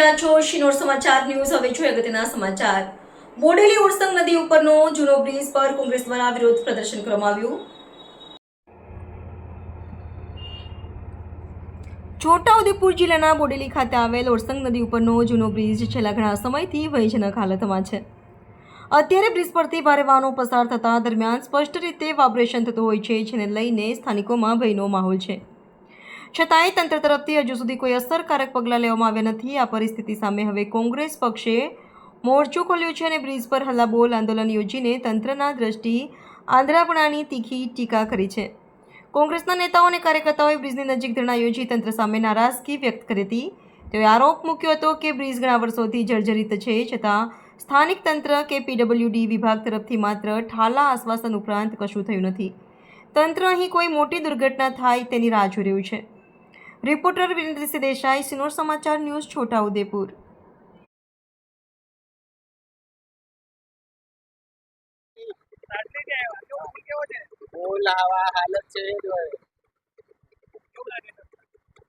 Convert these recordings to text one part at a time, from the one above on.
રહ્યા છો શિનોર સમાચાર ન્યૂઝ। હવે જોઈએ અગત્યના સમાચાર। બોડેલી ઉરસંગ નદી ઉપરનો જૂનો બ્રિજ પર કોંગ્રેસ દ્વારા વિરોધ પ્રદર્શન કરવામાં આવ્યું। છોટાઉદેપુર જિલ્લાના બોડેલી ખાતે આવેલ ઉરસંગ નદી ઉપરનો જૂનો બ્રિજ છેલ્લા ઘણા સમયથી ભયજનક હાલતમાં છે। અત્યારે બ્રિજ પરથી ભારે વાહનો પસાર થતા દરમિયાન સ્પષ્ટ રીતે વાઇબ્રેશન થતું હોય છે, જેને લઈને સ્થાનિકોમાં ભયનો માહોલ છે। છતાંય તંત્ર તરફથી હજુ સુધી કોઈ અસરકારક પગલાં લેવામાં આવ્યા નથી। આ પરિસ્થિતિ સામે હવે કોંગ્રેસ પક્ષે મોરચો ખોલ્યો છે અને બ્રિજ પર હલ્લાબોલ આંદોલન યોજીને તંત્રના દ્રષ્ટિ આંધળાપણાની તીખી ટીકા કરી છે। કોંગ્રેસના નેતાઓ અને કાર્યકર્તાઓએ બ્રિજની નજીક ધરણા યોજી તંત્ર સામે નારાજગી વ્યક્ત કરી હતી। તેઓએ આરોપ મૂક્યો હતો કે બ્રિજ ઘણા વર્ષોથી જર્જરિત છે, છતાં સ્થાનિક તંત્ર કે પીડબ્લ્યુડી વિભાગ તરફથી માત્ર ઠાલા આશ્વાસન ઉપરાંત કશું થયું નથી। તંત્ર અહીં કોઈ મોટી દુર્ઘટના થાય તેની રાહ જોઈ રહ્યું છે। રિપોર્ટર વિરેન્દ્રસિંહ દેસાઈ, શિનોર સમાચાર ન્યૂઝ, છોટાઉદેપુર। હાલત છે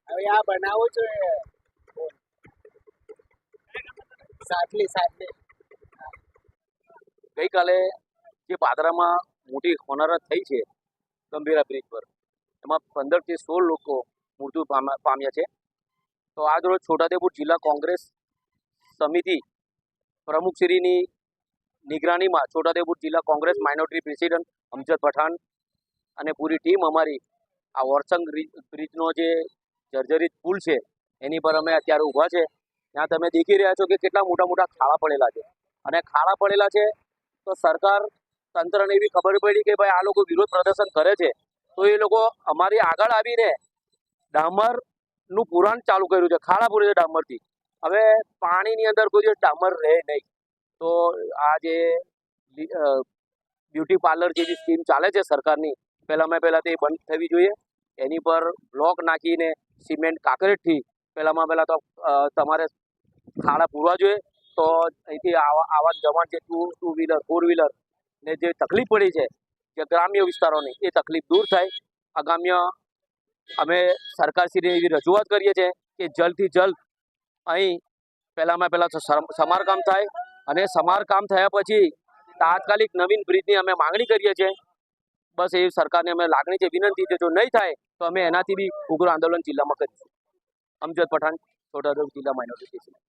હવે આ બનાવવું જોઈએ સાટલી ગઈકાલે જે પાદરામાં મોટી હોનારત થઈ છે ગંભીરા બ્રિજ પર, એમાં 15 થી 16 લોકો મૃત્યુ પામ્યા છે। તો આજ રોજ છોટાઉદેપુર જિલ્લા કોંગ્રેસ સમિતિ પ્રમુખશ્રીની નિગરાનીમાં છોટાઉદેપુર જિલ્લા કોંગ્રેસ માઇનોરિટી પ્રેસિડેન્ટ અમજદ પઠાણ અને પૂરી ટીમ અમારી આ ઓરસંગ બ્રિજનો જે જર્જરિત પુલ છે એની પર અમે અત્યારે ઊભા છે। ત્યાં તમે દેખી રહ્યા છો કે કેટલા મોટા મોટા ખાડા પડેલા છે, અને ખાડા પડેલા છે તો સરકાર તંત્રને એવી ખબર પડી કે ભાઈ આ લોકો વિરોધ પ્રદર્શન કરે છે, તો એ લોકો અમારી આગળ આવીને ડામરનું પુરાણ ચાલુ કર્યું છે। ખાડા પૂરે છે ડામરથી। હવે પાણીની અંદર કોઈ ડામર રહે નહીં, તો આ જે બ્યુટી પાર્લર જેવી સ્કીમ ચાલે છે સરકારની, પહેલાં તે બંધ થવી જોઈએ। એની પર બ્લોક નાખીને સિમેન્ટ કાંકરેટથી પહેલાં તો તમારે ખાડા પૂરવા જોઈએ, તો અહીંથી આવા જવાન જે ટુ વ્હીલર 4 વ્હીલર ને જે તકલીફ પડી છે જે ગ્રામ્ય વિસ્તારોની, એ તકલીફ દૂર થાય। આગામી અમે સરકારશ્રીને એવી રજૂઆત કરીએ છીએ કે જલ્દથી જલ્દ અહીં પહેલાં સમારકામ થાય, અને સમારકામ થયા પછી તાત્કાલિક નવીન બ્રિજની અમે માંગણી કરીએ છીએ। બસ એ સરકારને અમે લાગણી છે, વિનંતી છે। જો નહીં થાય તો અમે એનાથી બી ઉગ્ર આંદોલન જિલ્લામાં કરીશું। અમજદ પઠાણ, છોટાઉદેપુર જિલ્લા માઇનોરિટી પ્રેસિડેન્ટ।